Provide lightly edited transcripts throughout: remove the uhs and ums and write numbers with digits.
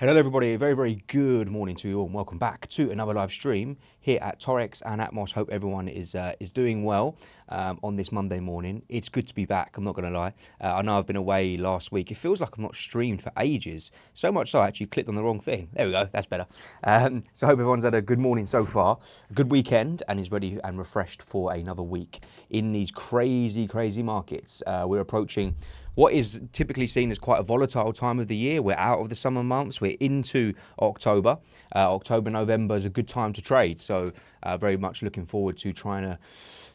Hello everybody, a very good morning to you all and welcome back to another live stream here at Taurex and Atmos. Hope everyone is doing well on this Monday morning. It's good to be back, I'm not going to lie. I know I've been away last week. It feels like I've not streamed for ages, so much so I actually clicked on the wrong thing. There we go, that's better. So I hope everyone's had a good morning so far, a good weekend, and is ready and refreshed for another week in these crazy markets. We're approaching what is typically seen as quite a volatile time of the year. We're out of the summer months. We're into October. October, November is a good time to trade. So very much looking forward to trying to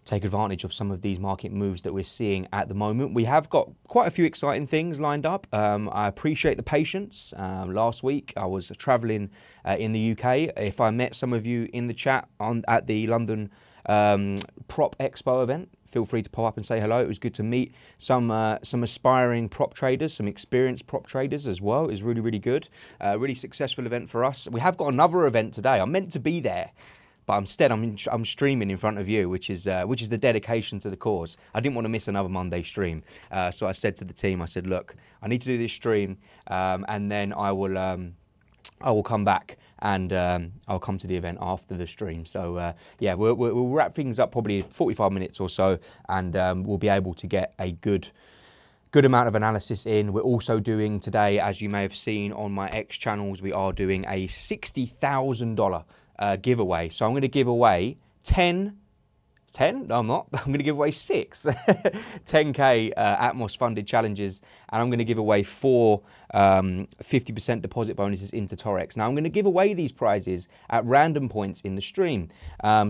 take advantage of some of these market moves that we're seeing at the moment. We have got quite a few exciting things lined up. I appreciate the patience. Last week I was traveling in the UK. If I met some of you in the chat at the London Prop Expo event, feel free to pop up and say hello. It was good to meet some aspiring prop traders, some experienced prop traders as well. It was really good. Really successful event for us. We have got another event today. I'm meant to be there, but instead I'm streaming in front of you, which is the dedication to the cause. I didn't want to miss another Monday stream, so I said to the team, I said, look, I need to do this stream, and then I will come back and I'll come to the event after the stream. So yeah, we'll wrap things up probably 45 minutes or so, and we'll be able to get a good amount of analysis in. We're also doing today, as you may have seen on my X channels, we are doing a $60,000 giveaway. So I'm going to give away 10. No, I'm not. I'm going to give away 6 10K Atmos funded challenges, and I'm going to give away 4 50% deposit bonuses into Taurex. Now, I'm going to give away these prizes at random points in the stream.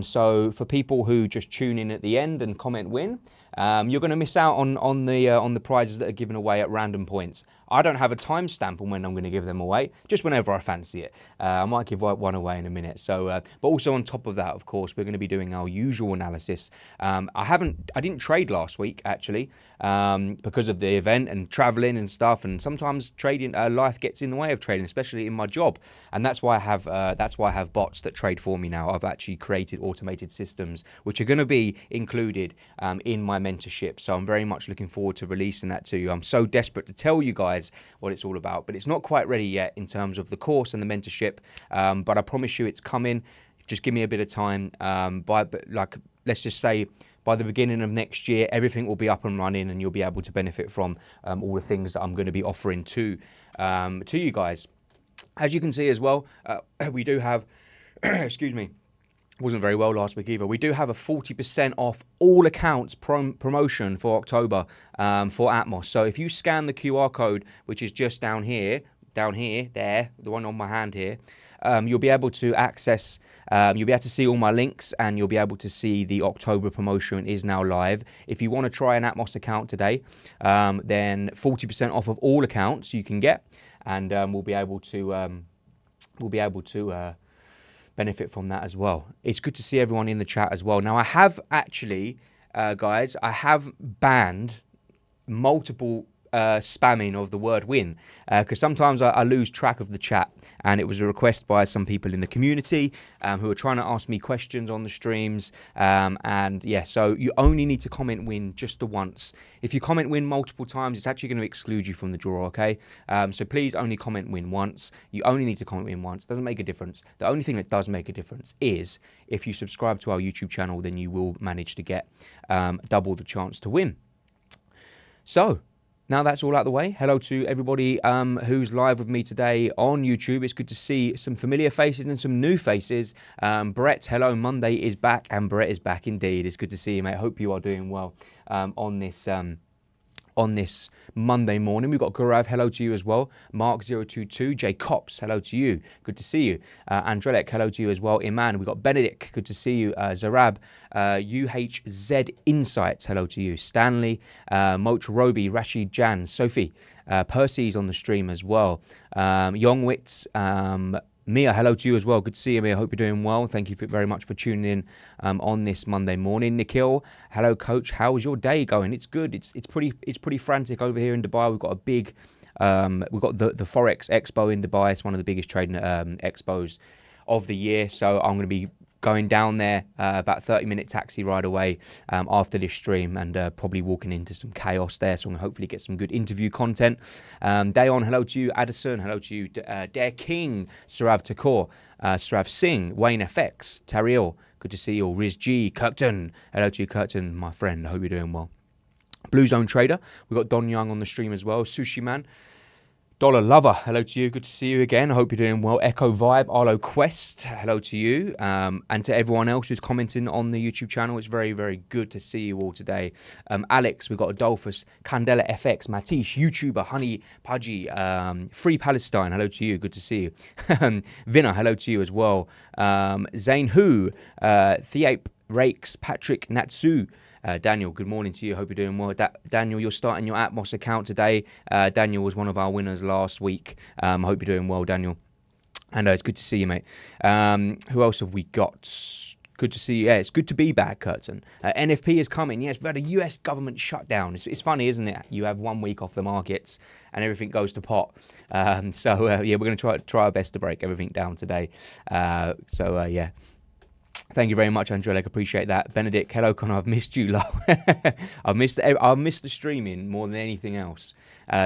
So for people who just tune in at the end and comment win, you're going to miss out on the prizes that are given away at random points. I don't have a timestamp on when I'm going to give them away, just whenever I fancy it. I might give one away in a minute. So, but also on top of that, of course, we're going to be doing our usual analysis. I didn't trade last week actually because of the event and traveling and stuff. And sometimes trading, life gets in the way of trading, especially in my job. And that's why I have bots that trade for me now. I've actually created automated systems which are going to be included in my mentorship. So I'm very much looking forward to releasing that to you. I'm so desperate to tell you guys what it's all about, but it's not quite ready yet in terms of the course and the mentorship. But I promise you it's coming. Just give me a bit of time. Let's just say by the beginning of next year, everything will be up and running, and you'll be able to benefit from all the things that I'm going to be offering to you guys. As you can see as well, we do have, excuse me, wasn't very well last week either. We do have a 40% off all accounts promotion for October for Atmos. So if you scan the QR code, which is just down here, there, the one on my hand here, you'll be able to access, you'll be able to see all my links, and you'll be able to see the October promotion is now live. If you want to try an Atmos account today, then 40% off of all accounts you can get, and we'll be able to benefit from that as well. It's good to see everyone in the chat as well. Now, I have actually, guys, I have banned multiple spamming of the word win, because sometimes I lose track of the chat, and it was a request by some people in the community who are trying to ask me questions on the streams, and yeah, so you only need to comment win just the once. If you comment win multiple times, it's actually going to exclude you from the draw, okay? So please only comment win once. You only need to comment win once. Doesn't make a difference. The only thing that does make a difference is if you subscribe to our YouTube channel, then you will manage to get double the chance to win. So now that's all out the way, hello to everybody who's live with me today on YouTube. It's good to see some familiar faces and some new faces. Brett, hello, Monday is back, and Brett is back indeed. It's good to see you, mate. Hope you are doing well on this Monday morning. We've got Gaurav, hello to you as well. Mark022, Jay Cops, hello to you. Good to see you. Andrelek, hello to you as well. Iman, we've got Benedict, good to see you. Zarab, UHZ Insights, hello to you. Stanley, Moch Roby, Rashid Jan, Sophie, Percy's on the stream as well. Yongwitz, Mia, hello to you as well. Good to see you, Mia. Hope you're doing well. Thank you very much for tuning in on this Monday morning. Nikhil, hello, coach. How's your day going? It's good. It's pretty frantic over here in Dubai. We've got a big, we've got the Forex Expo in Dubai. It's one of the biggest trading expos of the year. So I'm going to be going down there, about 30-minute taxi ride away after this stream, and probably walking into some chaos there. So I'm going to hopefully get some good interview content. Dayon, hello to you. Addison, hello to you. Dare King, Sarav Thakur, Sarav Singh, Wayne FX, Tariel, good to see you all. Riz G, Kirkton, hello to you, Kirkton, my friend. I hope you're doing well. Blue Zone Trader, we've got Don Young on the stream as well. Sushi Man, Dollar Lover, hello to you. Good to see you again. I hope you're doing well. Echo Vibe, Arlo Quest, hello to you. And to everyone else who's commenting on the YouTube channel, it's very, very good to see you all today. Alex, we've got Adolphus, Candela FX, Matish, YouTuber, Honey Pudgy, Free Palestine, hello to you. Good to see you. Vinna, hello to you as well. Zane Hu, Theape Rakes, Patrick Natsu, Daniel, good morning to you. Hope you're doing well. Daniel, you're starting your Atmos account today. Daniel was one of our winners last week. I hope you're doing well, Daniel. And it's good to see you, mate. Who else have we got? Good to see you. Yeah, it's good to be back, Curtin. NFP is coming. Yes, we've had a US government shutdown. It's funny, isn't it? You have 1 week off the markets and everything goes to pot. Yeah, we're going to try our best to break everything down today. Yeah. Thank you very much, Angelic. Appreciate that. Benedict, hello, Connor. I've missed you, love. I've missed the streaming more than anything else.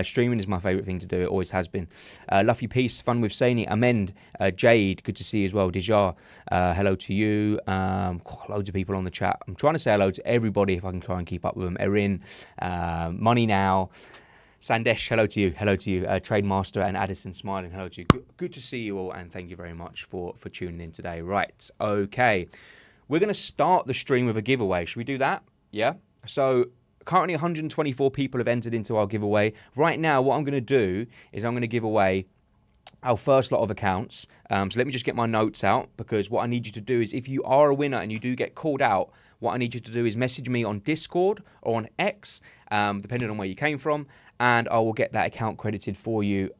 Streaming is my favourite thing to do. It always has been. Luffy Peace, Fun with Sani, Amend, Jade, good to see you as well. Dijar, hello to you. Loads of people on the chat. I'm trying to say hello to everybody if I can try and keep up with them. Erin, Money Now, Sandesh, hello to you. Hello to you. Trademaster and Addison Smiling, hello to you. Good to see you all, and thank you very much for tuning in today. Right, okay. We're going to start the stream with a giveaway. Should we do that? Yeah? So currently 124 people have entered into our giveaway. Right now, what I'm going to do is I'm going to give away our first lot of accounts. So let me just get my notes out, because what I need you to do is, if you are a winner and you do get called out, what I need you to do is message me on Discord or on X, depending on where you came from, and I will get that account credited for you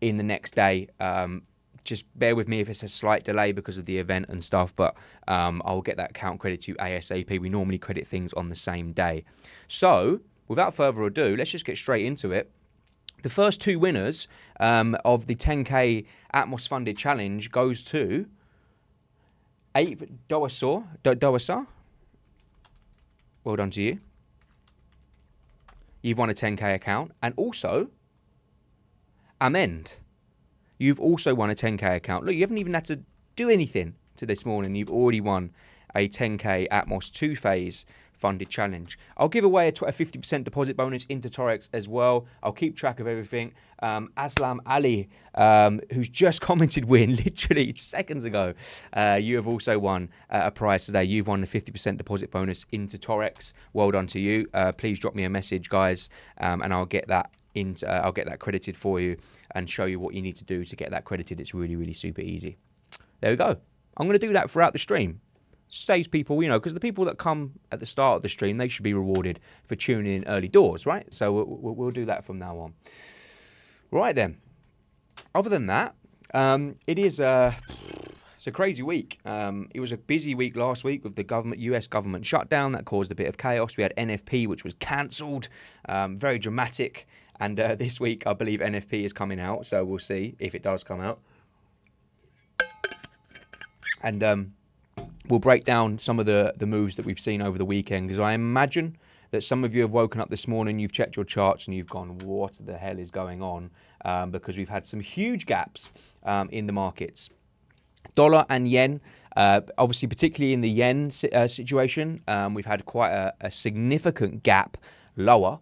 in the next day. Just bear with me if it's a slight delay because of the event and stuff, but I'll get that account credit to you ASAP. We normally credit things on the same day. So, without further ado, let's just get straight into it. The first two winners of the 10K Atmos funded challenge goes to Ape Dawasa. Well done to you. You've won a 10K account. And also, Amend. You've also won a 10K account. Look, you haven't even had to do anything to this morning. You've already won a 10K Atmos 2-phase funded challenge. I'll give away a 50% deposit bonus into Taurex as well. I'll keep track of everything. Aslam Ali, who's just commented win literally seconds ago, you have also won a prize today. You've won a 50% deposit bonus into Taurex. Well done to you. Please drop me a message, guys, and I'll get that credited for you and show you what you need to do to get that credited. It's really, really super easy. There we go. I'm going to do that throughout the stream. Saves people, because the people that come at the start of the stream, they should be rewarded for tuning in early doors, right? So we'll do that from now on. Right then. Other than that, it's a crazy week. It was a busy week last week with the US government shutdown that caused a bit of chaos. We had NFP, which was cancelled, very dramatic. And this week, I believe NFP is coming out, so we'll see if it does come out. And we'll break down some of the moves that we've seen over the weekend, because I imagine that some of you have woken up this morning, you've checked your charts and you've gone, what the hell is going on? Because we've had some huge gaps in the markets. Dollar and yen, obviously particularly in the yen situation, we've had quite a significant gap lower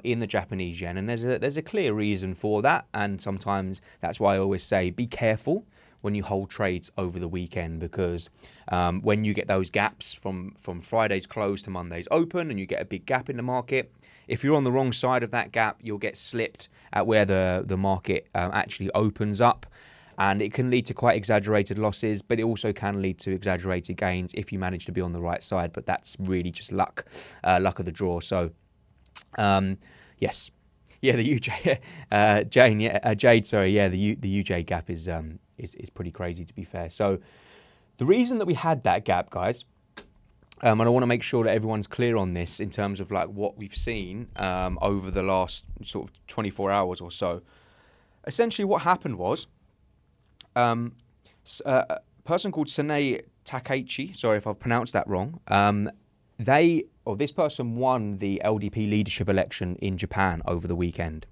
in the Japanese yen, and there's a clear reason for that, and sometimes that's why I always say be careful when you hold trades over the weekend, because when you get those gaps from Friday's close to Monday's open and you get a big gap in the market, if you're on the wrong side of that gap, you'll get slipped at where the market actually opens up, and it can lead to quite exaggerated losses, but it also can lead to exaggerated gains if you manage to be on the right side, but that's really just luck of the draw. So yes. Yeah, the UJ, Jade, sorry, yeah, the UJ gap is pretty crazy, to be fair. So the reason that we had that gap, guys, and I want to make sure that everyone's clear on this in terms of like what we've seen over the last sort of 24 hours or so. Essentially, what happened was person called Sane Takaichi, sorry if I've pronounced that wrong, this person won the LDP leadership election in Japan over the weekend.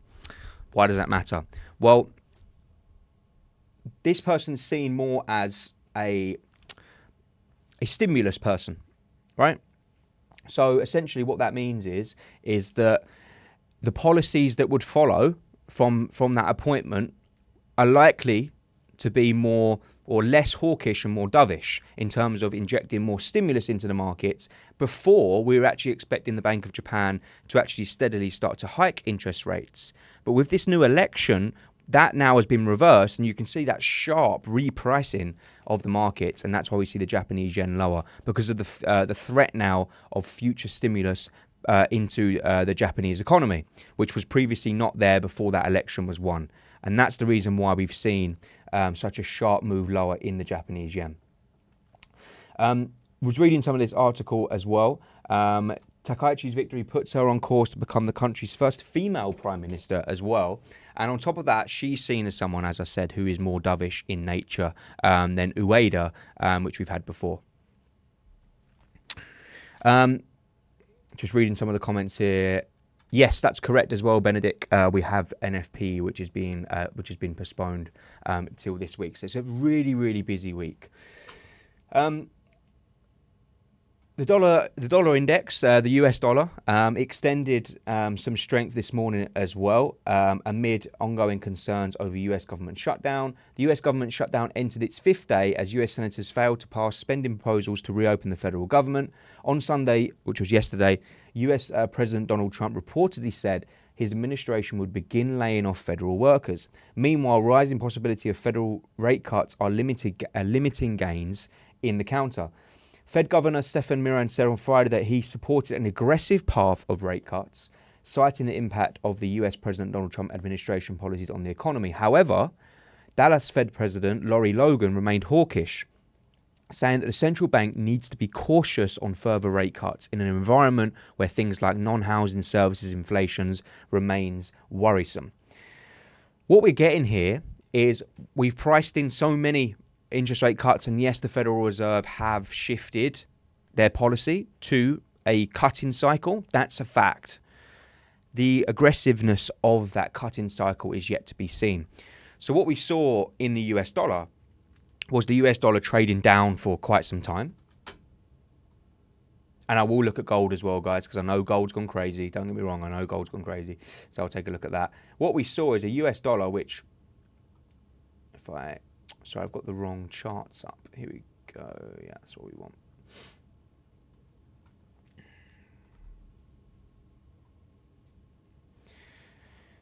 Why does that matter? Well, this person's seen more as a stimulus person, right? So essentially what that means is that the policies that would follow from that appointment are likely to be more or less hawkish and more dovish in terms of injecting more stimulus into the markets before we were actually expecting the Bank of Japan to actually steadily start to hike interest rates. But with this new election, that now has been reversed, and you can see that sharp repricing of the markets, and that's why we see the Japanese yen lower, because of the threat now of future stimulus into the Japanese economy, which was previously not there before that election was won. And that's the reason why we've seen such a sharp move lower in the Japanese yen. Was reading some of this article as well. Takaichi's victory puts her on course to become the country's first female prime minister as well. And on top of that, she's seen as someone, as I said, who is more dovish in nature than Ueda, which we've had before. Just reading some of the comments here. Yes, that's correct as well, Benedict. We have NFP, which has been postponed till this week. So it's a really, really busy week. The dollar index, the US dollar, extended some strength this morning as well, amid ongoing concerns over US government shutdown. The US government shutdown entered its fifth day as US senators failed to pass spending proposals to reopen the federal government. On Sunday, which was yesterday, US President Donald Trump reportedly said his administration would begin laying off federal workers. Meanwhile, rising possibility of federal rate cuts are limiting gains in the counter. Fed Governor Stephen Miran said on Friday that he supported an aggressive path of rate cuts, citing the impact of the US President Donald Trump administration policies on the economy. However, Dallas Fed President Lori Logan remained hawkish, saying that the central bank needs to be cautious on further rate cuts in an environment where things like non-housing services inflations remains worrisome. What we're getting here is we've priced in so many interest rate cuts, and yes, the Federal Reserve have shifted their policy to a cutting cycle. That's a fact. The aggressiveness of that cutting cycle is yet to be seen. So what we saw in the US dollar was the US dollar trading down for quite some time. And I will look at gold as well, guys, because I know gold's gone crazy. Don't get me wrong, I know gold's gone crazy. So I'll take a look at that. What we saw is a US dollar, which, sorry, I've got the wrong charts up. Here we go. Yeah, that's what we want.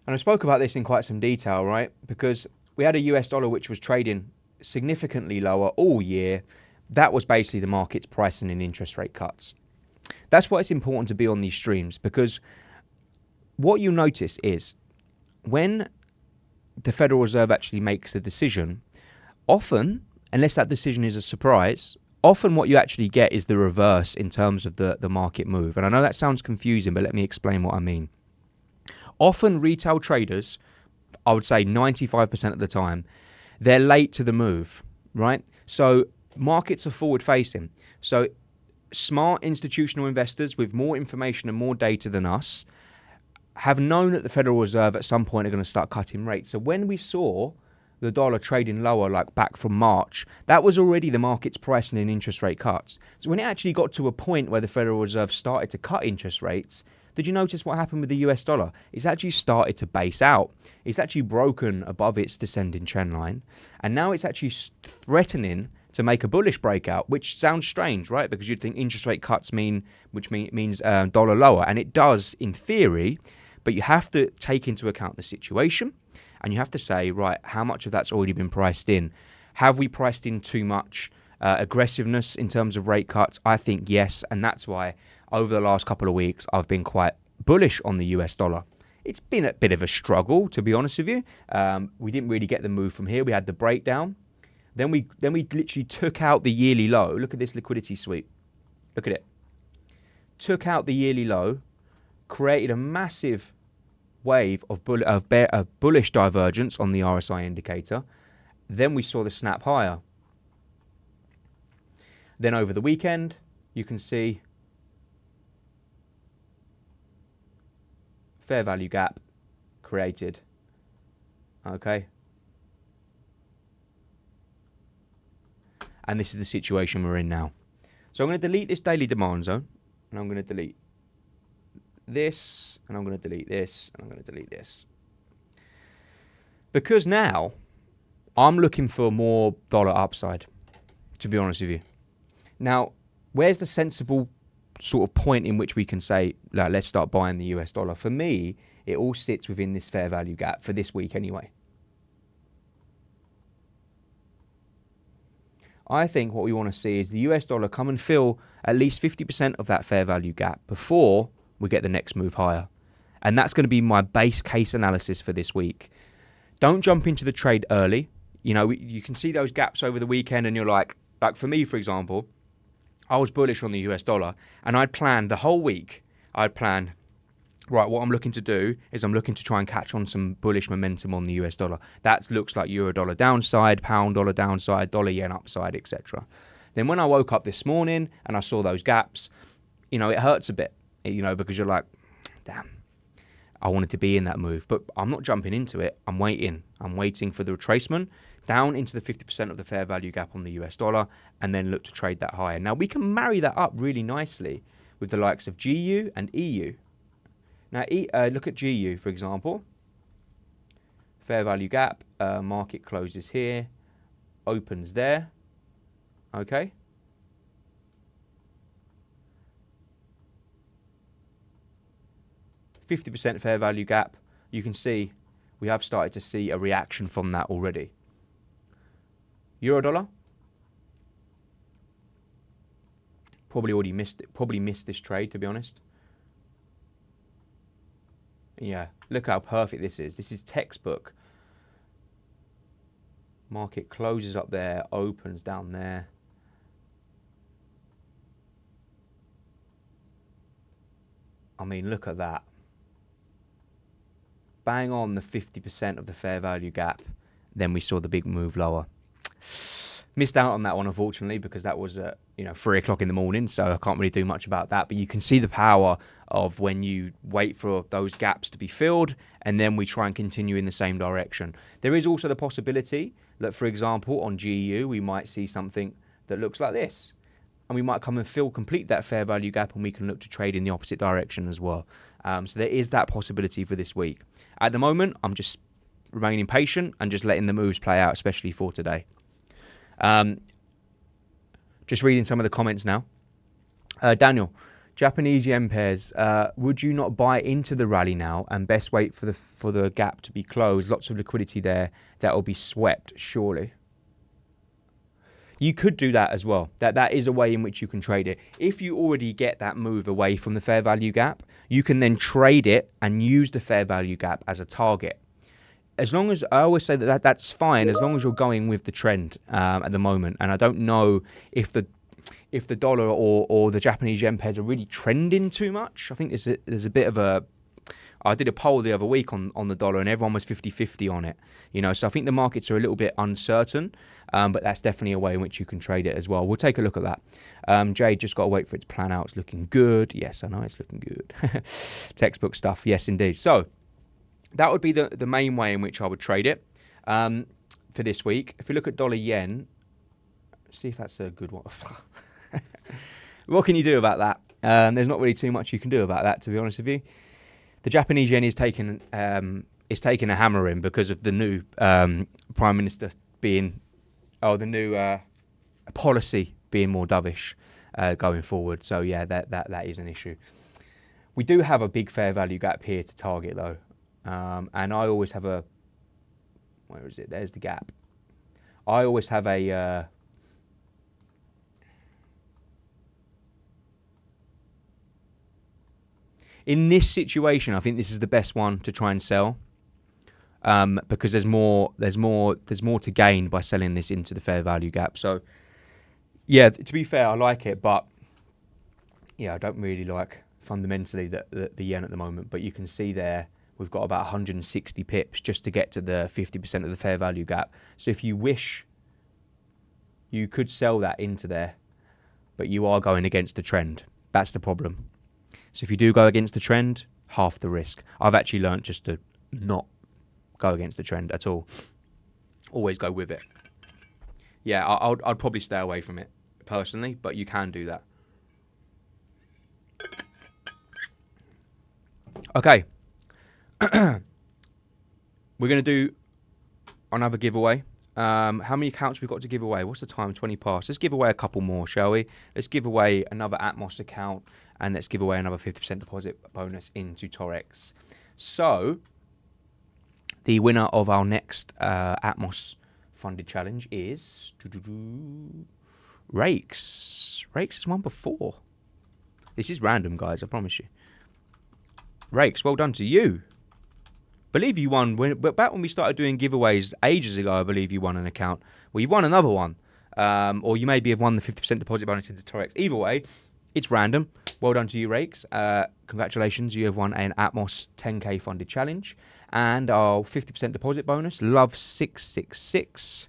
And I spoke about this in quite some detail, right? Because we had a US dollar which was trading significantly lower all year. That was basically the market's pricing in interest rate cuts. That's why it's important to be on these streams, because what you notice is when the Federal Reserve actually makes a decision, often, unless that decision is a surprise, often what you actually get is the reverse in terms of the market move. And I know that sounds confusing, but let me explain what I mean. Often retail traders, I would say 95% of the time, they're late to the move, right? So markets are forward facing. So smart institutional investors with more information and more data than us have known that the Federal Reserve at some point are going to start cutting rates. So when we saw the dollar trading lower, like back from March, that was already the market's pricing in interest rate cuts. So when it actually got to a point where the Federal Reserve started to cut interest rates, did you notice what happened with the US dollar? It's actually started to base out. It's actually broken above its descending trend line. And now it's actually threatening to make a bullish breakout, which sounds strange, right? Because you'd think interest rate cuts means dollar lower. And it does in theory, but you have to take into account the situation. And you have to say, right, how much of that's already been priced in? Have we priced in too much aggressiveness in terms of rate cuts? I think yes. And that's why over the last couple of weeks, I've been quite bullish on the US dollar. It's been a bit of a struggle, to be honest with you. We didn't really get the move from here. We had the breakdown. Then we literally took out the yearly low. Look at this liquidity sweep. Look at it. Took out the yearly low, created a massive wave of bullish divergence on the RSI indicator. Then we saw the snap higher. Then over the weekend, you can see fair value gap created. Okay. And this is the situation we're in now. So I'm going to delete this daily demand zone, and I'm going to delete this, and I'm going to delete this, and I'm going to delete this. Because now I'm looking for more dollar upside, to be honest with you. Now, where's the sensible sort of point in which we can say, like, let's start buying the US dollar? For me, it all sits within this fair value gap for this week anyway. I think what we want to see is the US dollar come and fill at least 50% of that fair value gap before we get the next move higher. And that's going to be my base case analysis for this week. Don't jump into the trade early. You know, you can see those gaps over the weekend and you're like for me, for example, I was bullish on the US dollar and I'd planned the whole week. Right, what I'm looking to do is I'm looking to try and catch on some bullish momentum on the US dollar. That looks like euro dollar downside, pound dollar downside, dollar yen upside, etc. Then when I woke up this morning and I saw those gaps, you know, it hurts a bit, you know, because you're like, damn, I wanted to be in that move. But I'm not jumping into it. I'm waiting. I'm waiting for the retracement down into the 50% of the fair value gap on the US dollar and then look to trade that higher. Now, we can marry that up really nicely with the likes of GU and EU. Now, look at GU, for example. Fair value gap, market closes here, opens there, okay? %50 fair value gap. You can see we have started to see a reaction from that already. Euro dollar. Probably already missed it. Probably missed this trade, to be honest. Yeah, look how perfect this is. This is textbook. Market closes up there, opens down there. I mean, look at that. Bang on the 50% of the fair value gap. Then we saw the big move lower. Missed out on that one, unfortunately, because that was at 3 o'clock in the morning, so I can't really do much about that. But you can see the power of when you wait for those gaps to be filled, and then we try and continue in the same direction. There is also the possibility that, for example, on GU, we might see something that looks like this, and we might come and complete that fair value gap, and we can look to trade in the opposite direction as well. So there is that possibility for this week. At the moment, I'm just remaining patient and just letting the moves play out, especially for today. Just reading some of the comments now. Daniel, Japanese yen pairs. Would you not buy into the rally now and best wait for the gap to be closed? Lots of liquidity there that will be swept, surely. You could do that as well. That is a way in which you can trade it. If you already get that move away from the fair value gap, you can then trade it and use the fair value gap as a target. As long as, I always say that's fine, as long as you're going with the trend at the moment. And I don't know if the dollar or the Japanese yen pairs are really trending too much. I think there's a bit of a... I did a poll the other week on the dollar and everyone was 50-50 on it. So I think the markets are a little bit uncertain, but that's definitely a way in which you can trade it as well. We'll take a look at that. Jade, just got to wait for it to plan out. It's looking good. Yes, I know it's looking good. Textbook stuff. Yes, indeed. So that would be the main way in which I would trade it for this week. If we look at dollar yen, see if that's a good one. What can you do about that? There's not really too much you can do about that, to be honest with you. The Japanese yen is taking a hammering because of the new prime minister being, the new policy being more dovish going forward. So yeah, that is an issue. We do have a big fair value gap here to target though. And I always have a, where is it? There's the gap. I always have a, in this situation, I think this is the best one to try and sell, because there's more to gain by selling this into the fair value gap. So yeah, to be fair, I like it, but yeah, I don't really like fundamentally the yen at the moment. But you can see there, we've got about 160 pips just to get to the 50% of the fair value gap. So if you wish, you could sell that into there. but you are going against the trend. That's the problem. So if you do go against the trend, half the risk. I've actually learned just to not go against the trend at all. Always go with it. Yeah, I'd probably stay away from it personally, but you can do that. Okay. We're going to do another giveaway. How many accounts we've got to give away? What's the time? 20 past. Let's give away a couple more, shall we? Let's give away another Atmos account, and let's give away another 50% deposit bonus into Taurex. So, the winner of our next Atmos funded challenge is Rakes. Rakes has won before. This is random, guys, I promise you. Rakes, well done to you. Believe you won back when we started doing giveaways ages ago. I believe you won an account. Well, you've won another one, or you maybe have won the 50% deposit bonus into Taurex. Either way, it's random. Well done to you, Rakes. Congratulations, you have won an Atmos 10k funded challenge and our 50% deposit bonus. Love 666.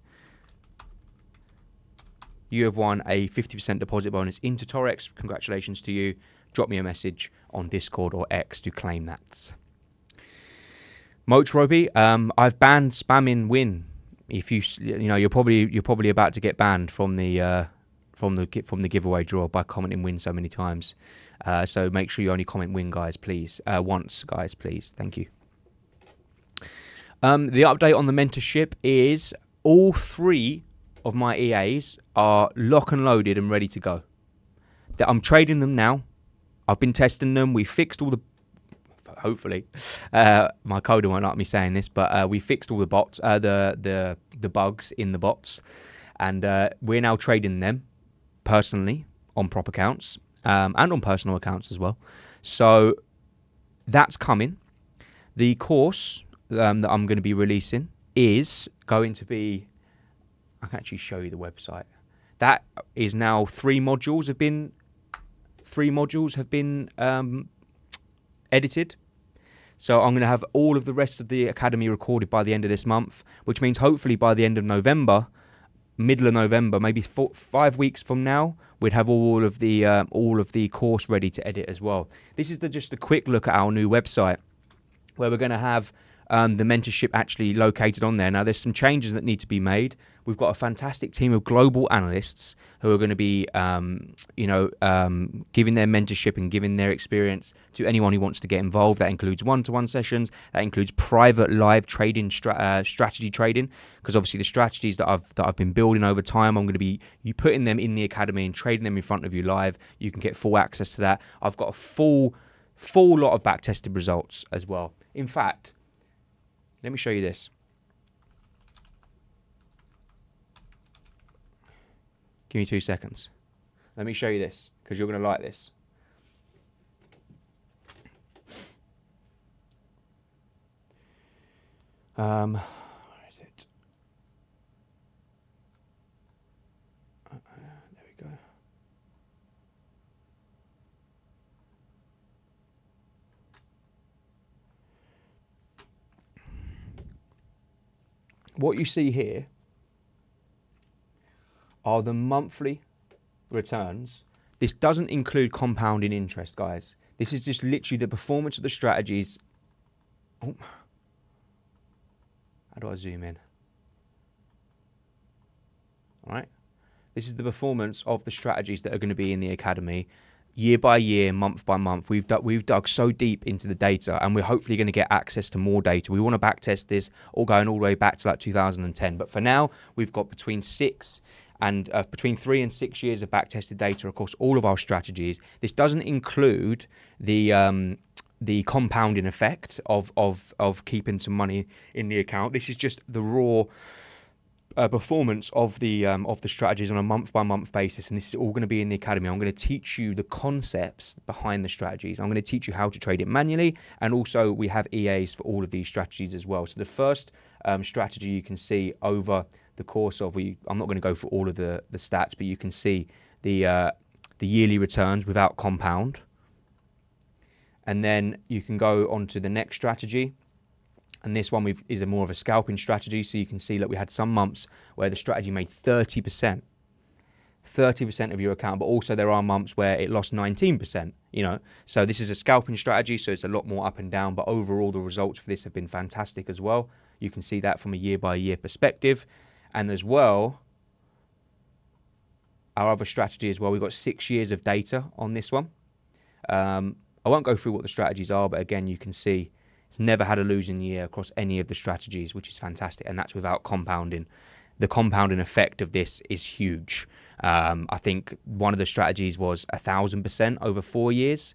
You have won a 50% deposit bonus into Taurex. Congratulations to you. Drop me a message on Discord or X to claim that. Mochroby, I've banned spamming win. If you're probably about to get banned from the giveaway draw by commenting win so many times. So make sure you only comment win, guys, please. Once, guys, please. Thank you. The update on the mentorship is all 3 of my EAs are lock and loaded and ready to go. I'm trading them now. I've been testing them. We fixed all the... Hopefully, my coder won't like me saying this, but we fixed all the bots, the bugs in the bots, and we're now trading them personally on prop accounts and on personal accounts as well. So that's coming. The course that I'm going to be releasing is going to be... I can actually show you the website. That is now 3 modules have been edited. So I'm going to have all of the rest of the academy recorded by the end of this month, which means hopefully by the end of November, middle of November, maybe 5 weeks from now, we'd have all of the course ready to edit as well. This is just a quick look at our new website, where we're going to have the mentorship actually located on there. Now, there's some changes that need to be made. We've got a fantastic team of global analysts who are going to be, giving their mentorship and giving their experience to anyone who wants to get involved. That includes one-to-one sessions. That includes private live trading, strategy trading, because obviously the strategies that I've been building over time, I'm going to be putting them in the academy and trading them in front of you live. You can get full access to that. I've got a full lot of back-tested results as well. In fact, let me show you this. Give me 2 seconds. Let me show you this, because you're going to like this. Where is it? There we go. What you see here are the monthly returns. This doesn't include compounding interest, guys. This is just literally the performance of the strategies. Oh. How do I zoom in? All right. This is the performance of the strategies that are going to be in the academy year by year, month by month. We've dug so deep into the data, and we're hopefully going to get access to more data. We want to backtest this, all going all the way back to like 2010. But for now, we've got between 3 and 6 years of backtested data across all of our strategies. This doesn't include the compounding effect of keeping some money in the account. This is just the raw performance of the strategies on a month-by-month basis, and this is all going to be in the academy. I'm going to teach you the concepts behind the strategies. I'm going to teach you how to trade it manually, and also we have EAs for all of these strategies as well. So the first strategy you can see over the course of, I'm not going to go for all of the stats, but you can see the yearly returns without compound, and then you can go on to the next strategy. And this one is more of a scalping strategy. So you can see that we had some months where the strategy made 30%. 30% of your account, but also there are months where it lost 19%, So this is a scalping strategy, so it's a lot more up and down, but overall the results for this have been fantastic as well. You can see that from a year by year perspective. And as well, our other strategy as well, we've got 6 years of data on this one. I won't go through what the strategies are, but again, you can see it's never had a losing year across any of the strategies, which is fantastic, and that's without compounding. The compounding effect of this is huge. I think one of the strategies was 1,000% over 4 years.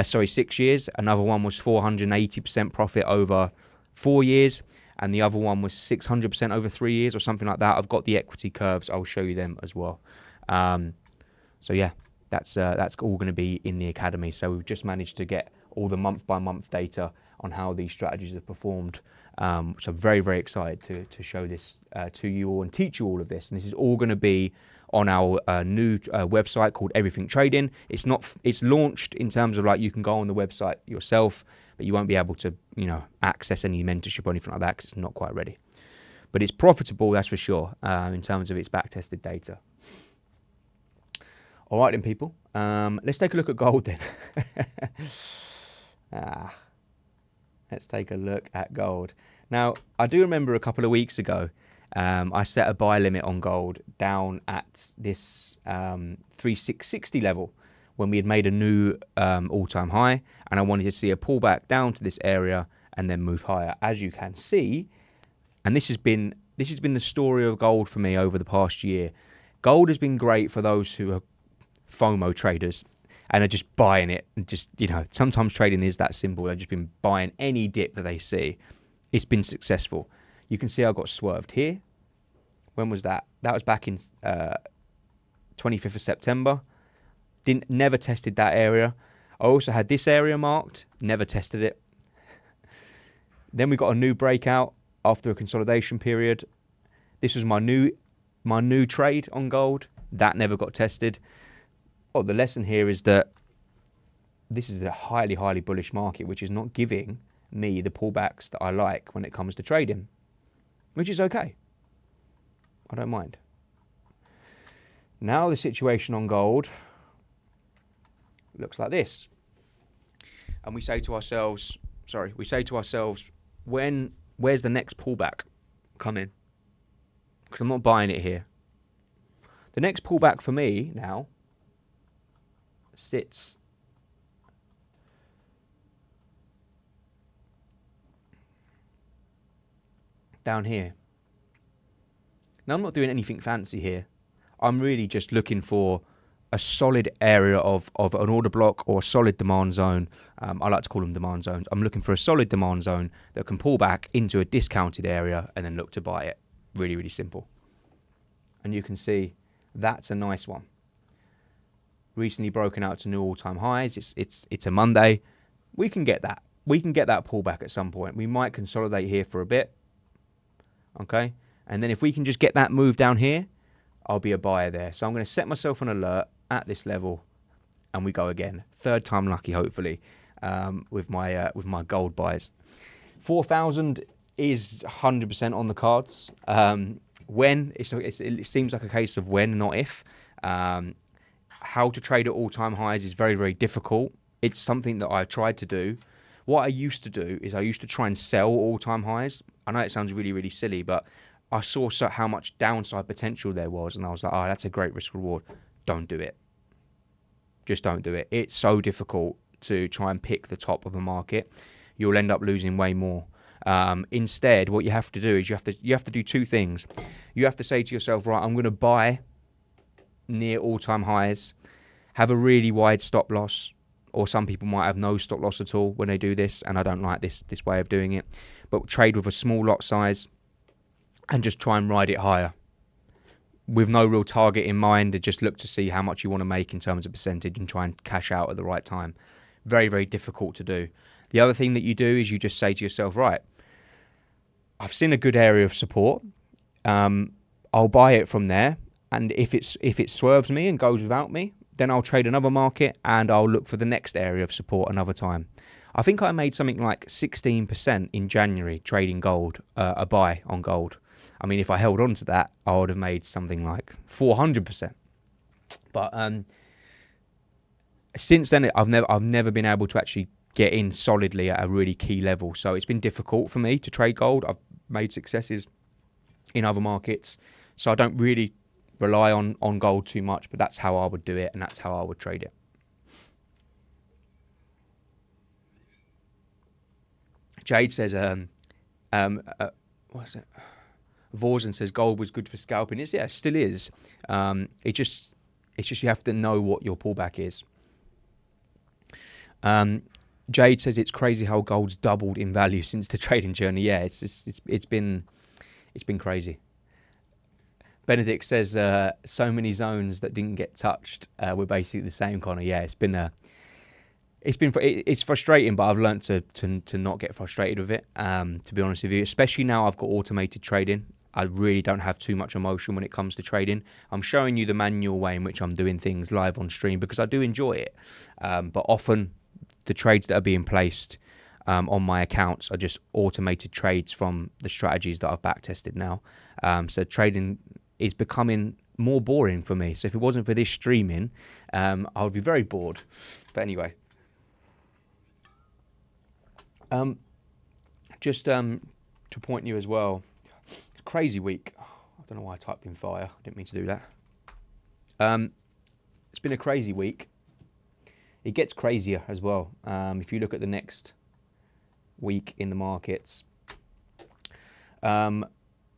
6 years. Another one was 480% profit over 4 years, and the other one was 600% over 3 years or something like that. I've got the equity curves. I'll show you them as well. So yeah, that's all going to be in the academy. So we've just managed to get all the month by month data on how these strategies have performed. So very, very excited to show this to you all and teach you all of this. And this is all going to be on our new website called Everything Trading. It's launched in terms of like you can go on the website yourself, but you won't be able to access any mentorship or anything like that because it's not quite ready. But it's profitable, that's for sure, in terms of its back-tested data. All right then, people. Let's take a look at gold then. Let's take a look at gold. Now, I do remember a couple of weeks ago, I set a buy limit on gold down at this 3660 level when we had made a new all-time high, and I wanted to see a pullback down to this area and then move higher. As you can see, and this has been the story of gold for me over the past year. Gold has been great for those who are FOMO traders and are just buying it. And just, sometimes trading is that simple. They've just been buying any dip that they see. It's been successful. You can see I got swerved here. When was that? That was back in 25th of September. Never tested that area. I also had this area marked. Never tested it. Then we got a new breakout after a consolidation period. This was my new trade on gold. That never got tested. Oh, the lesson here is that this is a highly, highly bullish market, which is not giving me the pullbacks that I like when it comes to trading, which is okay. I don't mind. Now the situation on gold looks like this. And we say to ourselves, where's the next pullback coming? Because I'm not buying it here. The next pullback for me now sits down here. Now, I'm not doing anything fancy here. I'm really just looking for a solid area of an order block or a solid demand zone. I like to call them demand zones. I'm looking for a solid demand zone that can pull back into a discounted area and then look to buy it. Really, really simple. And you can see that's a nice one. Recently broken out to new all-time highs. It's a Monday. We can get that. We can get that pullback at some point. We might consolidate here for a bit. Okay? And then if we can just get that move down here, I'll be a buyer there. So I'm going to set myself an alert at this level, and we go again. Third time lucky, hopefully, with my gold buys. 4,000 is 100% on the cards. When it seems like a case of when, not if. How to trade at all-time highs is very, very difficult. It's something that I've tried to do. What I used to do is I used to try and sell all-time highs. I know it sounds really, really silly, but I saw how much downside potential there was, and I was like, oh, that's a great risk reward. Don't do it. Just don't do it. It's so difficult to try and pick the top of a market. You'll end up losing way more. Instead, what you have to do is you have to do two things. You have to say to yourself, right, I'm going to buy near all-time highs, have a really wide stop loss, or some people might have no stop loss at all when they do this, and I don't like this way of doing it. But trade with a small lot size and just try and ride it higher with no real target in mind, and just look to see how much you want to make in terms of percentage and try and cash out at the right time. Very, very difficult to do. The other thing that you do is you just say to yourself, right, I've seen a good area of support. I'll buy it from there. And if it swerves me and goes without me, then I'll trade another market and I'll look for the next area of support another time. I think I made something like 16% in January trading gold, a buy on gold. I mean, if I held on to that, I would have made something like 400%. But since then, I've never been able to actually get in solidly at a really key level. So it's been difficult for me to trade gold. I've made successes in other markets, so I don't really rely on gold too much. But that's how I would do it, and that's how I would trade it. Jade says, what's it? Vorzen says gold was good for scalping. It still is. It's just you have to know what your pullback is. Jade says it's crazy how gold's doubled in value since the trading journey. Yeah, it's been crazy. Benedict says so many zones that didn't get touched were basically the same, Connor. Yeah, it's frustrating, but I've learned to not get frustrated with it. To be honest with you, especially now I've got automated trading. I really don't have too much emotion when it comes to trading. I'm showing you the manual way in which I'm doing things live on stream because I do enjoy it. But often the trades that are being placed on my accounts are just automated trades from the strategies that I've back tested now. So trading is becoming more boring for me. So if it wasn't for this streaming, I would be very bored. But anyway, just to point you as well, it's a crazy week. I don't know why I typed in fire. I didn't mean to do that. It's been a crazy week. It gets crazier as well. If you look at the next week in the markets. When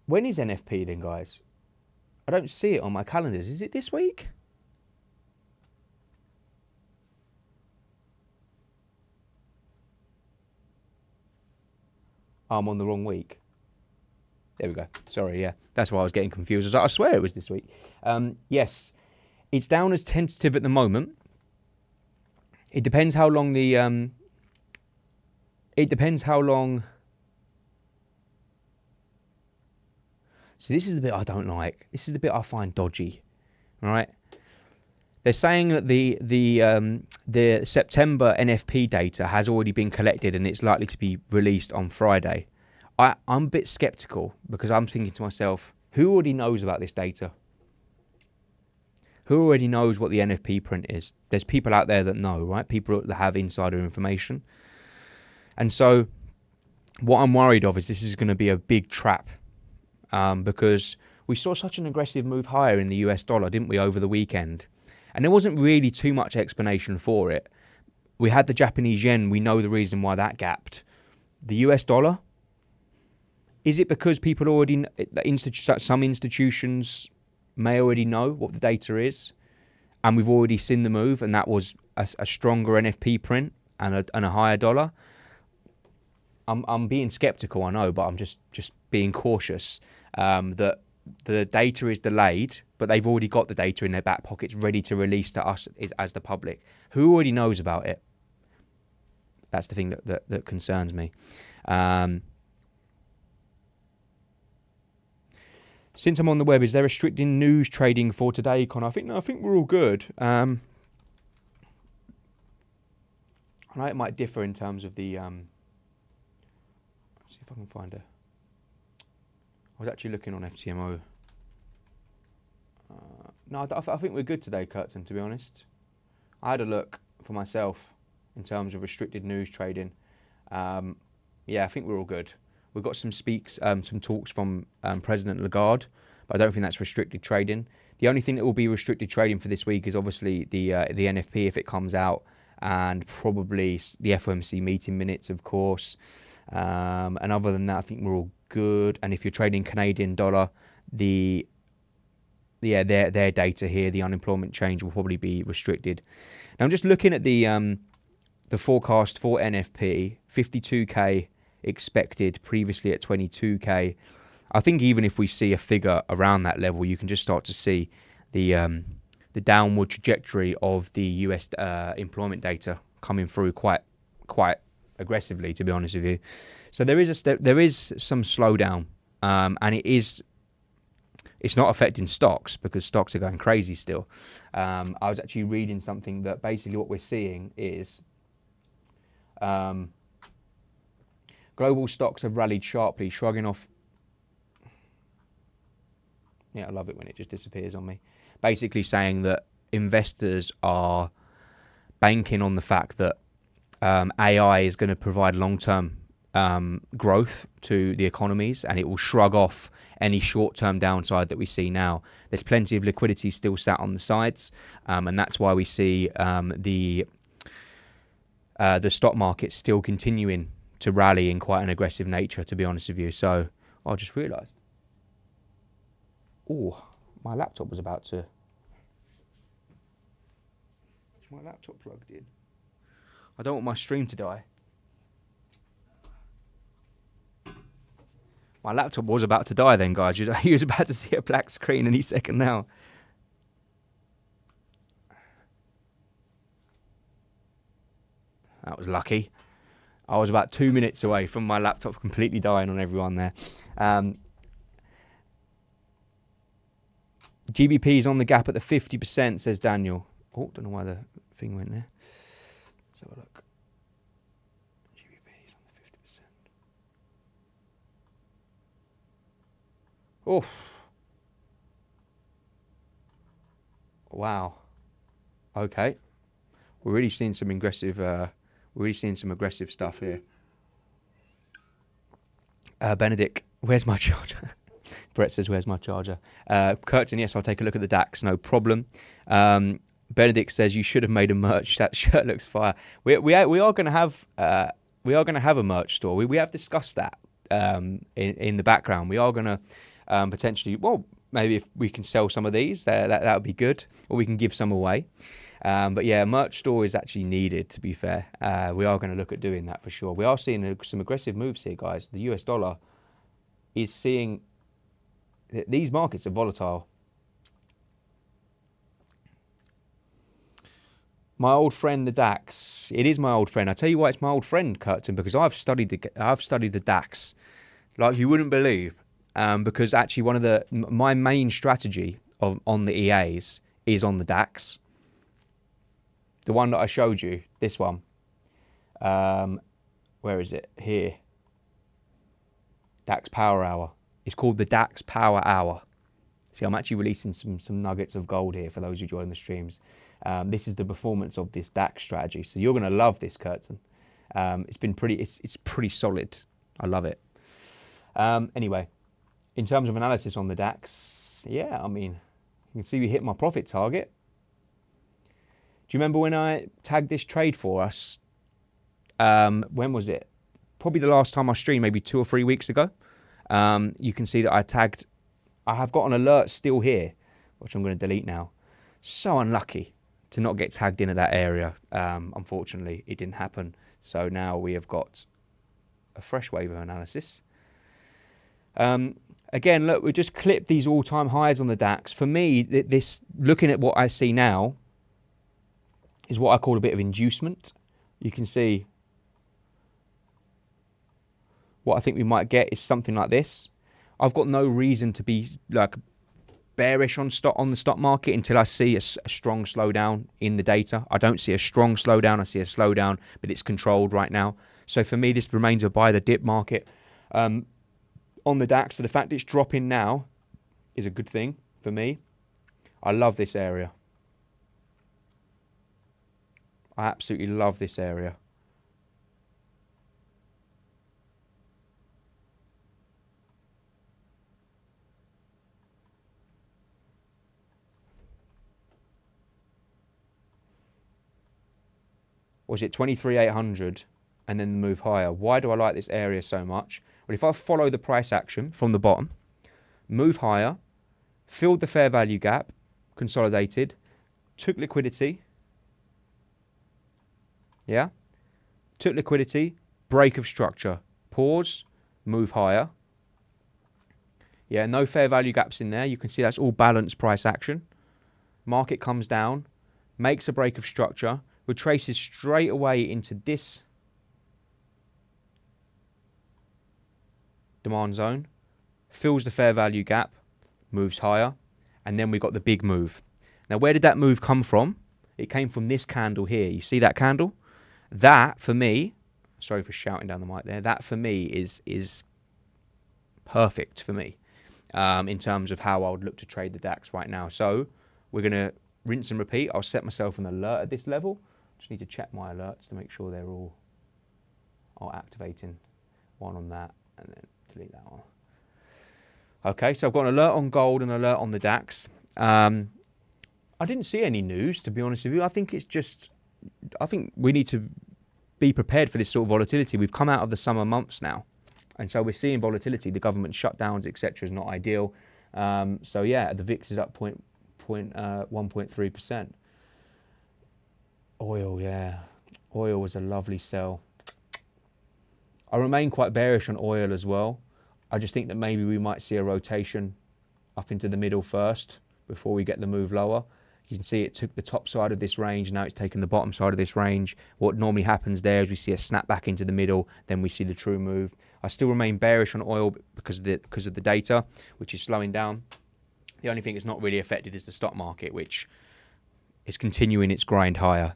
is NFP then, guys? I don't see it on my calendars. Is it this week? I'm on the wrong week. There we go. Sorry, yeah. That's why I was getting confused. I swear it was this week. Yes. It's down as tentative at the moment. It depends how long the... it depends how long... So this is the bit I don't like. This is the bit I find dodgy. Right? They're saying that the September NFP data has already been collected and it's likely to be released on Friday. I'm a bit skeptical because I'm thinking to myself, who already knows about this data? Who already knows what the NFP print is? There's people out there that know, right? People that have insider information. And so what I'm worried of is this is going to be a big trap because we saw such an aggressive move higher in the US dollar, didn't we, over the weekend? And there wasn't really too much explanation for it. We had the Japanese yen. We know the reason why that gapped. The US dollar, is it because people already, some institutions may already know what the data is, and we've already seen the move, and that was a stronger NFP print and a higher dollar? I'm being skeptical, I know, but I'm just being cautious that the data is delayed, but they've already got the data in their back pockets ready to release to us as the public. Who already knows about it? That's the thing that concerns me. Since I'm on the web, is there restricting news trading for today, Connor? I think we're all good. I know it might differ in terms of the... let's see if I can find a... I was actually looking on FTMO. No, I think we're good today, Curtin, to be honest. I had a look for myself in terms of restricted news trading. Yeah, I think we're all good. We've got some talks from President Lagarde, but I don't think that's restricted trading. The only thing that will be restricted trading for this week is obviously the NFP if it comes out, and probably the FOMC meeting minutes, of course. And other than that, I think we're all good. And if you're trading Canadian dollar, their data here, the unemployment change will probably be restricted. Now I'm just looking at the forecast for NFP, 52k expected, previously at 22k. I think even if we see a figure around that level, you can just start to see the downward trajectory of the US employment data coming through quite aggressively, to be honest with you. So there is some slowdown, and it's not affecting stocks because stocks are going crazy still. I was actually reading something that basically what we're seeing is global stocks have rallied sharply, shrugging off... Yeah, I love it when it just disappears on me. Basically saying that investors are banking on the fact that AI is going to provide long-term growth to the economies, and it will shrug off any short-term downside that we see now. There's plenty of liquidity still sat on the sides, and that's why we see the stock market still continuing to rally in quite an aggressive nature, to be honest with you. So I just realised, my laptop was about to. Is my laptop plugged in? I don't want my stream to die. My laptop was about to die then, guys. You was about to see a black screen any second now. That was lucky. I was about 2 minutes away from my laptop completely dying on everyone there. GBP's on the gap at the 50%, says Daniel. Oh, don't know why the thing went there. Let's have a look. GBP's on the 50%. Oh. Wow. Okay. We're really seeing some aggressive stuff here. Benedict, where's my charger? Brett says, where's my charger? Curtin, yes, I'll take a look at the DAX, no problem. Benedict says you should have made a merch. That shirt looks fire. We are going to have a merch store. We have discussed that in the background. We are going to potentially, well, maybe if we can sell some of these, that would be good, or we can give some away. But yeah, a merch store is actually needed, to be fair. We are going to look at doing that for sure. We are seeing some aggressive moves here, guys. The US dollar is seeing... These markets are volatile. My old friend, the DAX. It is my old friend. I tell you why it's my old friend, Curtin, because I've studied the DAX like you wouldn't believe. Because actually my main strategy on the EAs is on the DAX. The one that I showed you, this one. Where is it? Here. DAX Power Hour. It's called the DAX Power Hour. See, I'm actually releasing some nuggets of gold here for those who join the streams. This is the performance of this DAX strategy. So you're going to love this, Curtin. It's pretty solid. I love it. Anyway, in terms of analysis on the DAX, yeah, I mean, you can see we hit my profit target. Do you remember when I tagged this trade for us? When was it? Probably the last time I streamed, maybe 2 or 3 weeks ago. You can see that I have got an alert still here, which I'm going to delete now. So unlucky to not get tagged in at that area. Unfortunately, it didn't happen. So now we have got a fresh wave of analysis. Again, look, we just clipped these all-time highs on the DAX. For me, this looking at what I see now is what I call a bit of inducement. You can see what I think we might get is something like this. I've got no reason to be like bearish on the stock market until I see a strong slowdown in the data. I don't see a strong slowdown. I see a slowdown, but it's controlled right now. So for me, this remains a buy the dip market on the DAX. So the fact it's dropping now is a good thing for me. I love this area. I absolutely love this area. Was it 23,800 and then the move higher? Why do I like this area so much? Well, if I follow the price action from the bottom, move higher, filled the fair value gap, consolidated, took liquidity, yeah, took liquidity, break of structure, pause, move higher. Yeah, no fair value gaps in there. You can see that's all balanced price action. Market comes down, makes a break of structure, retraces straight away into this demand zone, fills the fair value gap, moves higher, and then we got the big move. Now, where did that move come from? It came from this candle here. You see that candle? That, for me, sorry for shouting down the mic there, that for me is perfect for me in terms of how I would look to trade the DAX right now. So we're going to rinse and repeat. I'll set myself an alert at this level. Just need to check my alerts to make sure they're all activating. One on that, and then delete that one. Okay, so I've got an alert on gold and an alert on the DAX. I didn't see any news, to be honest with you. I think we need to be prepared for this sort of volatility. We've come out of the summer months now, and so we're seeing volatility. The government shutdowns, etc., is not ideal. So yeah, the VIX is up 1.3%. Oil, yeah, oil was a lovely sell. I remain quite bearish on oil as well. I just think that maybe we might see a rotation up into the middle first before we get the move lower. You can see it took the top side of this range, now it's taken the bottom side of this range. What normally happens there is we see a snap back into the middle, then we see the true move. I still remain bearish on oil because of the data, which is slowing down. The only thing that's not really affected is the stock market, which is continuing its grind higher.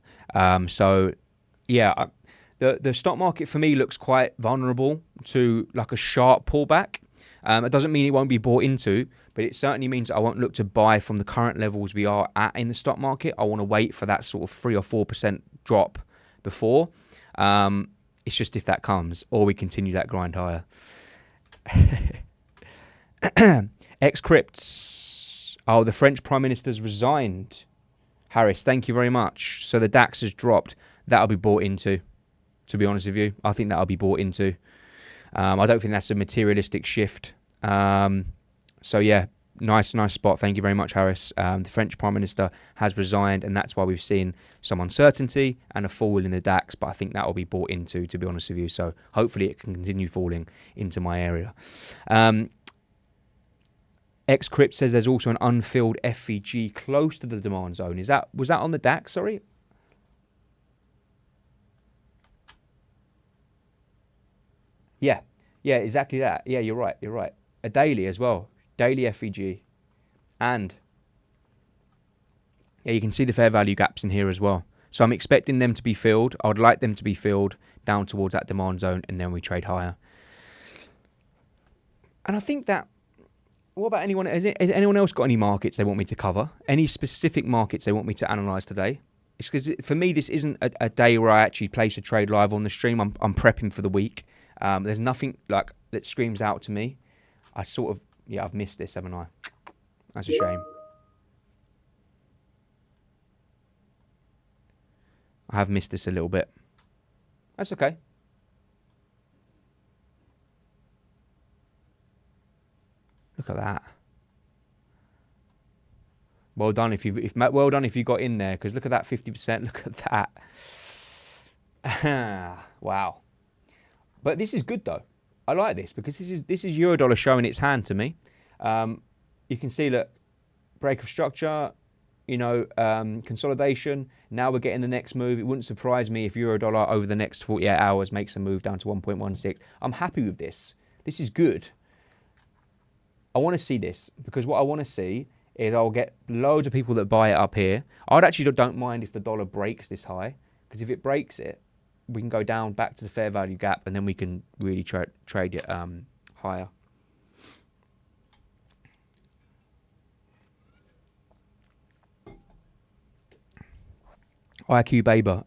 So yeah, the stock market for me looks quite vulnerable to like a sharp pullback. It doesn't mean it won't be bought into, but it certainly means I won't look to buy from the current levels we are at in the stock market. I want to wait for that sort of 3 or 4% drop before. It's just if that comes, or we continue that grind higher. Ex-Crypts. Oh, the French Prime Minister's resigned. Harris, thank you very much. So the DAX has dropped. That'll be bought into, to be honest with you. I think that'll be bought into. I don't think that's a materialistic shift. So yeah, nice spot. Thank you very much, Harris. The French Prime Minister has resigned, and that's why we've seen some uncertainty and a fall in the DAX. But I think that will be bought into, to be honest with you. So hopefully it can continue falling into my area. Ex-Crypt says there's also an unfilled FVG close to the demand zone. Was that on the DAX? Sorry. Yeah, exactly that. Yeah, you're right. A daily as well. Daily FVG. And yeah, you can see the fair value gaps in here as well. So I'm expecting them to be filled. I would like them to be filled down towards that demand zone, and then we trade higher. And I think that, what about anyone? Has anyone else got any markets they want me to cover? Any specific markets they want me to analyse today? It's because for me, this isn't a day where I actually place a trade live on the stream. I'm prepping for the week. There's nothing like that screams out to me. I've missed this, haven't I? That's a shame. I have missed this a little bit. That's okay. Look at that. Well done if you got in there, because look at that 50%. Look at that. Wow. But this is good though. I like this because this is euro dollar showing its hand to me. You can see that break of structure, consolidation. Now we're getting the next move. It wouldn't surprise me if euro dollar over the next 48 hours makes a move down to 1.16. I'm happy with this. This is good. I want to see this because what I want to see is I'll get loads of people that buy it up here. I actually don't mind if the dollar breaks this high, because if it breaks it, we can go down back to the fair value gap, and then we can really trade it higher. IQ Baber,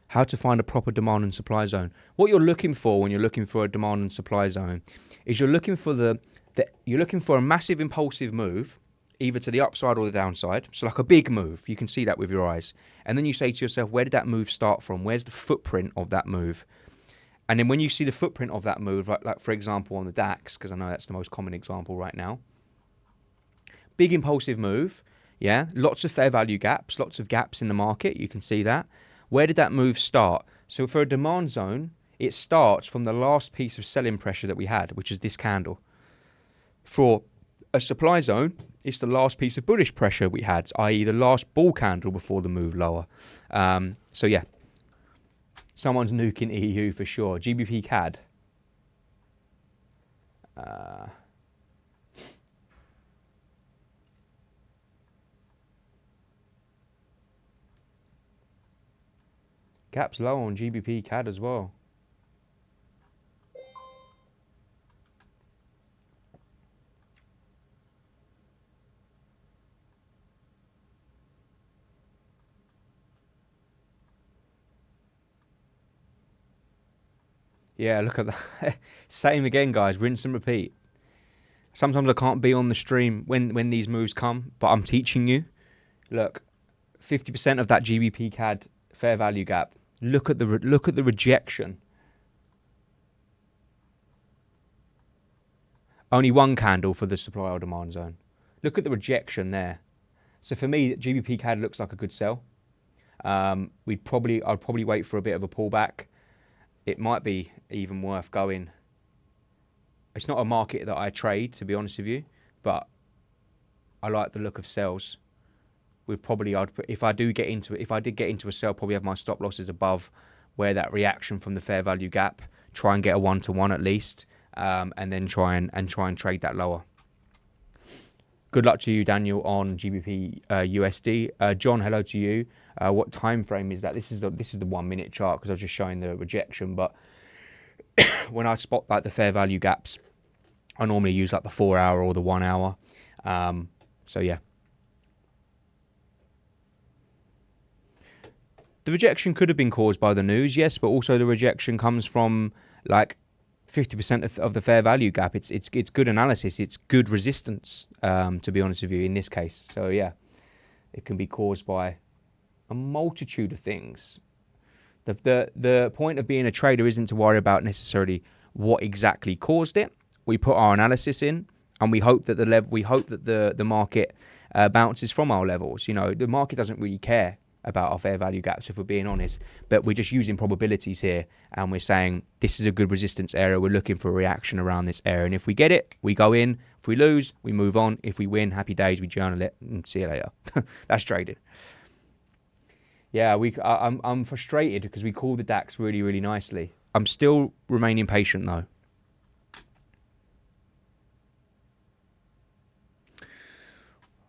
how to find a proper demand and supply zone. What you're looking for when you're looking for a demand and supply zone is you're looking for a massive impulsive move, either to the upside or the downside. So like a big move, you can see that with your eyes. And then you say to yourself, where did that move start from? Where's the footprint of that move? And then when you see the footprint of that move, like for example on the DAX, because I know that's the most common example right now, big impulsive move, yeah, lots of fair value gaps, lots of gaps in the market, you can see that. Where did that move start? So for a demand zone, it starts from the last piece of selling pressure that we had, which is this candle. For a supply zone, it's the last piece of bullish pressure we had, i.e. the last bull candle before the move lower. So yeah, someone's nuking EU for sure. GBP CAD. Gaps low on GBP CAD as well. Yeah, look at that. Same again, guys. Rinse and repeat. Sometimes I can't be on the stream when these moves come, but I'm teaching you. Look, 50% of that GBP CAD fair value gap. Look at the rejection. Only one candle for the supply or demand zone. Look at the rejection there. So for me, GBP CAD looks like a good sell. I'd probably wait for a bit of a pullback. It might be even worth going. It's not a market that I trade, to be honest with you, but I like the look of sells. If I did get into a sell, probably have my stop losses above where that reaction from the fair value gap. Try and get a 1-to-1 at least, and then try and trade that lower. Good luck to you, Daniel, on GBP USD. John, hello to you. What time frame is that? This is the 1 minute chart because I was just showing the rejection. But when I spot like the fair value gaps, I normally use like the 4 hour or the 1 hour. So yeah. The rejection could have been caused by the news, yes, but also the rejection comes from like 50% of the fair value gap. It's good analysis. It's good resistance, to be honest with you, in this case. So yeah, it can be caused by a multitude of things. The point of being a trader isn't to worry about necessarily what exactly caused it. We put our analysis in, and we hope that the market bounces from our levels. You know, the market doesn't really care about our fair value gaps, if we're being honest, but we're just using probabilities here, and we're saying this is a good resistance area. We're looking for a reaction around this area, and if we get it, we go in. If we lose, we move on. If we win, happy days, we journal it and see you later. That's traded. Yeah, I'm frustrated because we call the DAX really, really nicely. I'm still remaining patient though.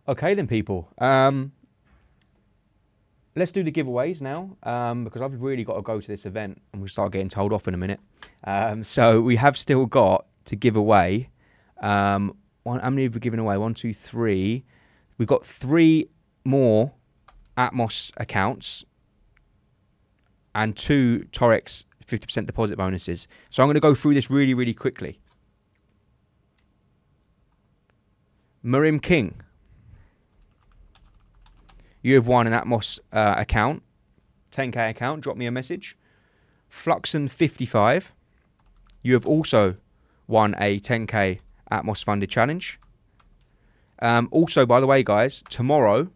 Okay then, people. Let's do the giveaways now, because I've really got to go to this event and we'll start getting told off in a minute. So we have still got to give away. How many have we given away? 1, 2, 3. We've got 3 more Atmos accounts and 2 Taurex 50% deposit bonuses. So I'm going to go through this really, really quickly. Marim King. You have won an Atmos account, 10k account. Drop me a message. Fluxon55. You have also won a 10k Atmos funded challenge. Also, by the way, guys, tomorrow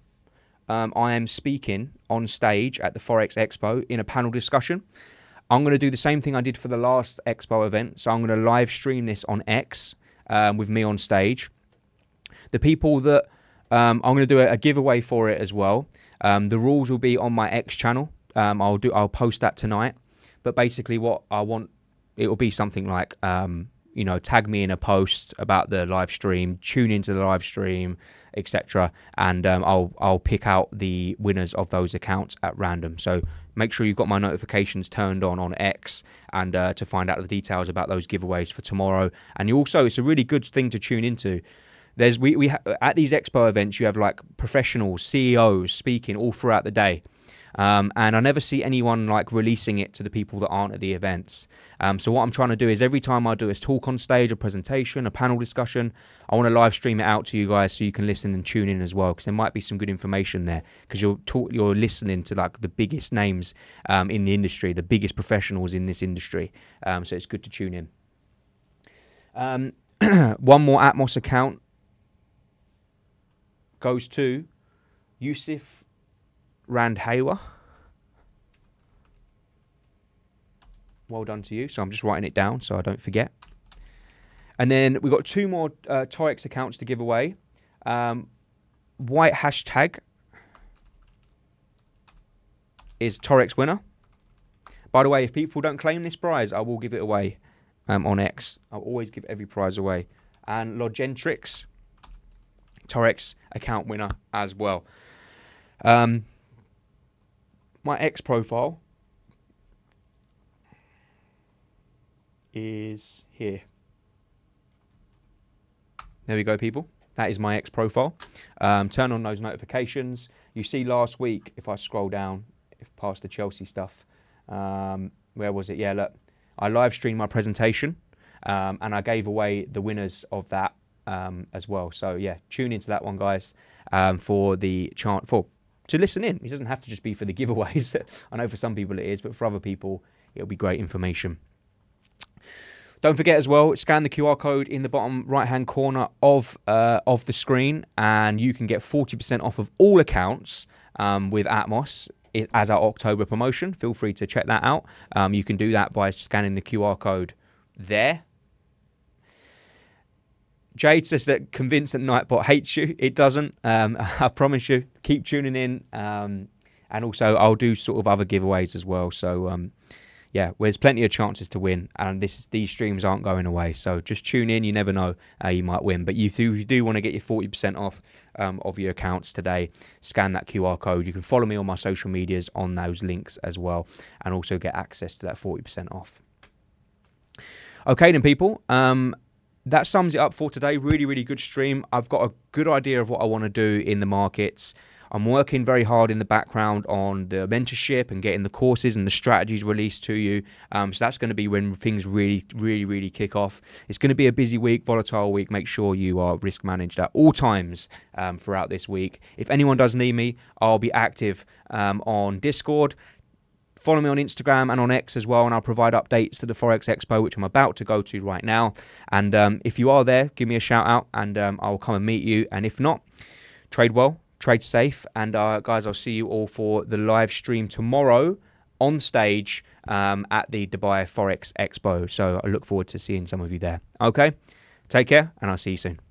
I am speaking on stage at the Forex Expo in a panel discussion. I'm going to do the same thing I did for the last Expo event. So I'm going to live stream this on X with me on stage. The people that I'm going to do a giveaway for it as well. The rules will be on my X channel. I'll post that tonight. But basically, what I want, it will be something like, tag me in a post about the live stream, tune into the live stream, etc. And I'll pick out the winners of those accounts at random. So make sure you've got my notifications turned on X, and to find out the details about those giveaways for tomorrow. And it's a really good thing to tune into. At these expo events, you have like professionals, CEOs speaking all throughout the day. And I never see anyone like releasing it to the people that aren't at the events. So what I'm trying to do is every time I do a talk on stage, a presentation, a panel discussion, I want to live stream it out to you guys so you can listen and tune in as well, because there might be some good information there, because you're listening to like the biggest names in the industry, the biggest professionals in this industry. So it's good to tune in. One more Atmos account goes to Yusuf Randhawa. Well done to you. So I'm just writing it down so I don't forget. And then we've got 2 more Taurex accounts to give away. White hashtag is Taurex winner. By the way, if people don't claim this prize, I will give it away on X. I'll always give every prize away. And Logentrix, Taurex account winner as well. My X profile is here. There we go, people. That is my X profile. Turn on those notifications. You see last week, if I scroll down, past the Chelsea stuff, where was it? Yeah, look, I live streamed my presentation, and I gave away the winners of that as well. So yeah, tune into that one, guys, for the chant to listen in. It doesn't have to just be for the giveaways. I know for some people it is, but for other people, it'll be great information. Don't forget as well, scan the QR code in the bottom right-hand corner of the screen, and you can get 40% off of all accounts with Atmos as our October promotion. Feel free to check that out. You can do that by scanning the QR code there. Jade says that convinced that Nightbot hates you. It doesn't. I promise you. Keep tuning in. And also, I'll do sort of other giveaways as well. So, yeah, there's plenty of chances to win. And these streams aren't going away. So just tune in. You never know. You might win. But if you do want to get your 40% off of your accounts today, scan that QR code. You can follow me on my social medias on those links as well. And also get access to that 40% off. Okay, then, people. That sums it up for today. Really, really good stream. I've got a good idea of what I want to do in the markets. I'm working very hard in the background on the mentorship and getting the courses and the strategies released to you. So that's going to be when things really, really, really kick off. It's going to be a busy week, volatile week. Make sure you are risk managed at all times throughout this week. If anyone does need me, I'll be active on Discord. Follow me on Instagram and on X as well, and I'll provide updates to the Forex Expo, which I'm about to go to right now. And if you are there, give me a shout out, and I'll come and meet you. And if not, trade well, trade safe. And guys, I'll see you all for the live stream tomorrow on stage at the Dubai Forex Expo. So I look forward to seeing some of you there. Okay, take care, and I'll see you soon.